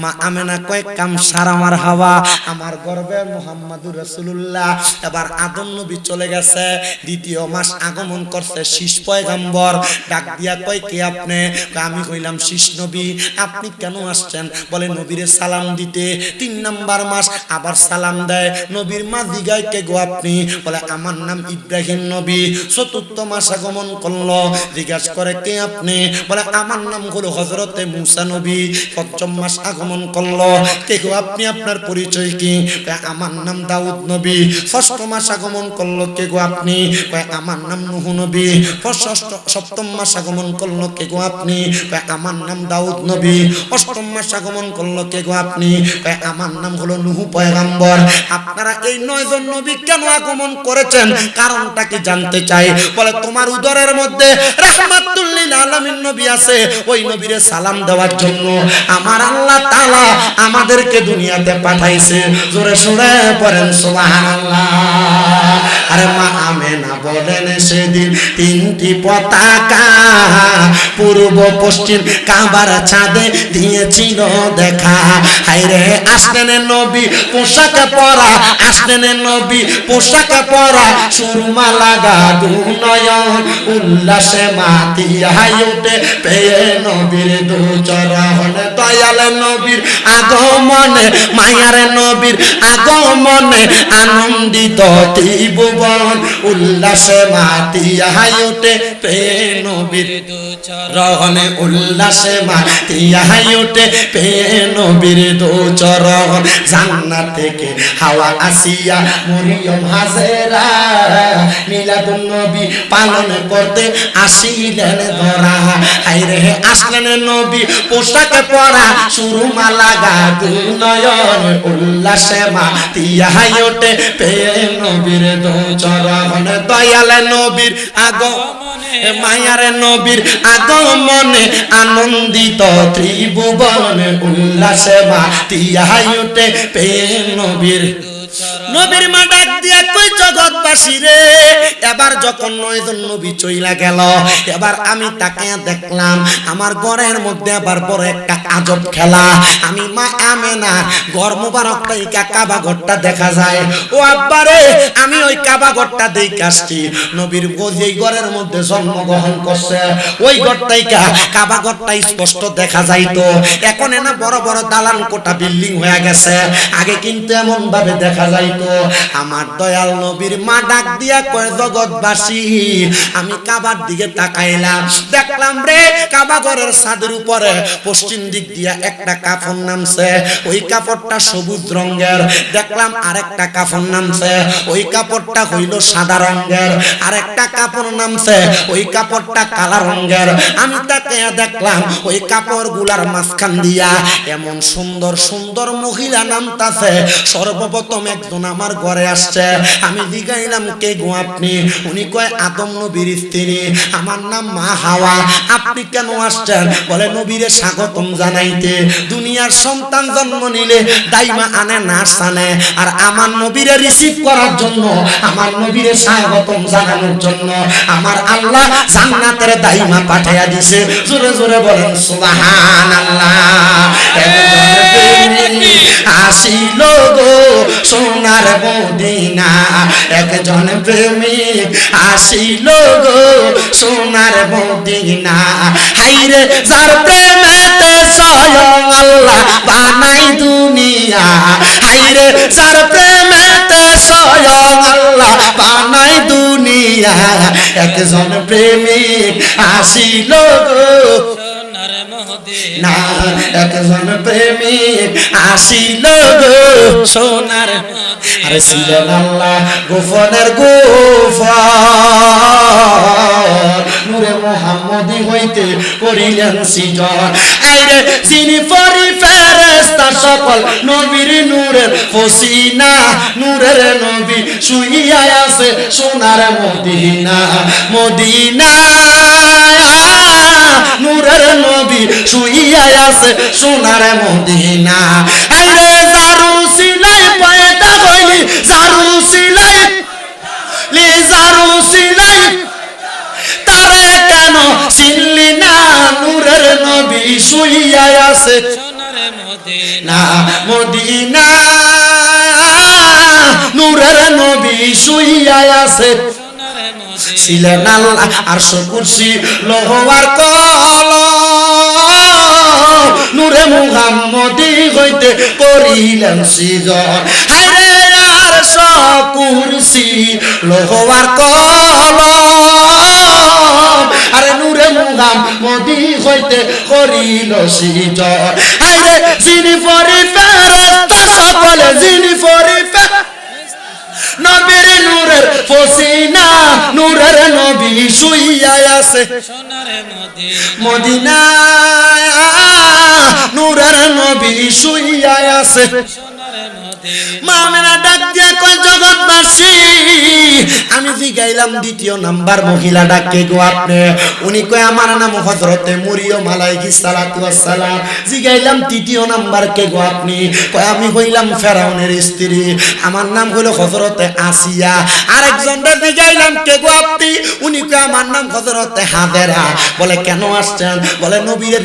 মা আমেনা কয় কামসার আমার হাওয়া, আমার গর্বে মুহাম্মাদুর রাসূলুল্লাহ। এবার আদম নবী চলে গেছে, দ্বিতীয় মাস আগমন করছে শীষ পয়গম্বর। ডাক দিয়া কয় কে আপনি? আমি কইলাম শীষ নবী। আপনি কেন আসছেন? বলে নবীরে সালাম দিতে। 3 নাম্বার মাস আবার সালাম দেয়। নবীর মা জিগায় কে গো আপনি? বলে আমার নাম ইব্রাহিম নবী। 4র্থ মাস আগমন করলো, জিজ্ঞাসা করে কে আপনি? বলে আমার নাম হলো হযরতে মুসা নবী। 5ম মাস আগমন করলো, কে গো আপনি? আপনার পরিচয় কি? আমার নাম দাউদ নবী। 6ষ্ঠ মাস আগমন করলো, কে গো আপনি? আমার নাম নূহ নবী। 7ম মাস আগমন করলো, কে গো আপনি? আমার নাম দাউদ নবী। 8ম মাস আগমন করলো, কে গো আপনি? আমার নাম হলো নূহ পয়গম্বর। আপনারা এই 9 জন নবী কেন আগমন করেছেন? কারণটা কি জানতে চাই। বলে তোমার উদরের মধ্যে রাহমাতুল লিল আলামিন নবী আছে, ওই নবীরে সালাম দেওয়ার জন্য আমার আল্লাহ তাআলা আমাদেরকে দুনিয়াতে পাঠাইছে। জোরে সুরে পড়েন সুবহানাল্লাহ। আরে মা আমেনা বলেন সেদিন 3টি পতাকা পূর্ব পশ্চিম কাবার ছাদে দিয়েছিল দেখা। হায়রে আসলেন নবী পোশাকে পরা, আসলেন নবী পোশাকে পরা, সুরমা লাগা দুনয়ন উল্লাসে মাতিয়া উঠে পেয়ে নবীর দুচরণ। দয়াল নবীর আগমনে, মায়ার নবীর আগমনে আনন্দিত ত্রিভুবন উল্লাসে মাতিয়া উঠে পেয়ে নবীর দুচরণ। উল্লাসে মাতিয়া উঠে পেয়ে নবীর দুচরণ। জান্নাত থেকে হাওয়া আসিয়া মরিয়ম হাজেরা মিলাদুন নবী পালন করতে আসিলেন ধরা। হায়রে আসলেন নবী পোশাকে পরা, সুরমা লাগা দুনয়ন উল্লাসে মাতিয়া ওঠে পেয়ে নবীর দুচরণ। দয়াল নবীর আগমনে, মায়ার নবীর আগমনে আনন্দিত ত্রিভুবন উল্লাসে মাতিয়া ওঠে পেয়ে নবীর। নবীর মা ডাক দিয়া কই জগৎবাসী রে, এবার যখন 9 জন নবী চইলা গেল, এবার আমি তাকে দেখলাম আমার ঘরের মধ্যে আবার বড় একটা আজব খেলা। আমি মা আমেনা ঘর মুবারকটা এই কাবা ঘরটা দেখা যায়। ও আব্বা রে, আমি ওই কাবা ঘরটা দেখে আসছি। নবীর যেই ঘরের মধ্যে জন্মগ্রহণ করছে ওই ঘরটাই কাবা ঘরটা স্পষ্ট দেখা যাইতো। এখন না বড় বড় দালান কোঠা বিল্ডিং হয়ে গেছে, আগে কিন্তু এমন ভাবে দেখা যাইতো। আমার দয়াল নবীর মা ডাক দিয়া কয় জগৎবাসী, আমি কাবার দিকে তাকাইলাম, দেখলাম রে কাবা ঘরের ছাদের উপরে পশ্চিম দিক দিয়া একটা কাফন নামছে। ওই কাপড়টা সবুজ রঙের। দেখলাম আরেকটা কাফন নামছে, ওই কাপড়টা হইল সাদা রঙের। আরেকটা কাপড় নামছে, ওই কাপড়টা কালা রঙের। আমি তাকে দেখলাম ওই কাপড়গুলার মাঝখান দিয়া এমন সুন্দর সুন্দর মহিলা নামতাছে। সর্বপ্রথম একজন আমার ঘরে আসছে। আমি জিগাইলাম কে গো আপনি? উনি কয় আদম নবীর স্ত্রী, আমার নাম মা হাওয়া। আপনি কেন আসছেন? বলে নবীরে স্বাগতম জানাইতে। দুনিয়ার সন্তান জন্ম নিলে দাইমা আনে নার্স আনে, আর আমার নবীরে রিসিভ করার জন্য, আমার নবীরে স্বাগতম জানানোর জন্য আমার আল্লাহ জান্নাতের দাইমা পাঠাইয়া দিছে। জোরে জোরে বলেন সুবহানাল্লাহ। আসিল গো সোনার মদিনা, একজন প্রেমিক আসিল গো সোনার মদিনা। হাইরে যার প্রেমেতে স্বয়ং আল্লাহ বানাই দুনিয়া, হাইরে যার প্রেমেতে স্বয়ং আল্লাহ বানাই দুনিয়া। একজন প্রেমিক আসিল গো না, একজন প্রেমিক আসিল গো সোনার। আরে ছিলেন আল্লাহ গোফনের গোফন, নূরে মুহাম্মদি হইতে করিলেন সৃজন। আইরে যিনি পরি ফেরেশতা সকল নবীর নূরের পসিনা, নূরের নবী শুইয়া আছে সোনার মদিনা। মদিনা নূরের নবী শুইয়া আছে সোনার মদিনা। আইরে জারু সিলাই পয়দা হইলি, জারু সিলাই লি, জারু সিলাই তারে কেন চিনলি না? নূরের নবী শুইয়া আছে সোনার না মদিনা নূরের নবী শুইয়া আছে ছিলেন আল্লাহ আরশ কুরসি লোহার কলম নূরে মুহাম্মদি হইতে করিলেন সৃজন হায়রে আরশ কুরসি লোহার কলম আরে নূরে মুহাম্মদি হইতে করিল সৃজন হায়রে যিনি পরি ফেরেশতা সকলে যিনি পরি নবীর নূরের পসিনা নূরের নবী শুইয়া আছে মদিনা নূরের নবী শুইয়া আছে মামেনা ডাক দিয়ে কয় জগৎবাসী আমি জিগাইলাম দ্বিতীয় নাম্বার মহিলা ডাকে গো আপনি উনি কয় আমার নাম হযরতে মরিয়ম আলাইহিস সালাতু ওয়াস সালাম জিগাইলাম তৃতীয় নাম্বার কে গো আপনি কয় আমি হইলাম ফেরাউনের স্ত্রী আমার নাম হলো হযরতে আসিয়া আরেকজনকে জিগাইলাম কে গো আপনি উনি কয় আমার নাম হযরতে হাজেরা বলে কেন আসছেন বলে নবীর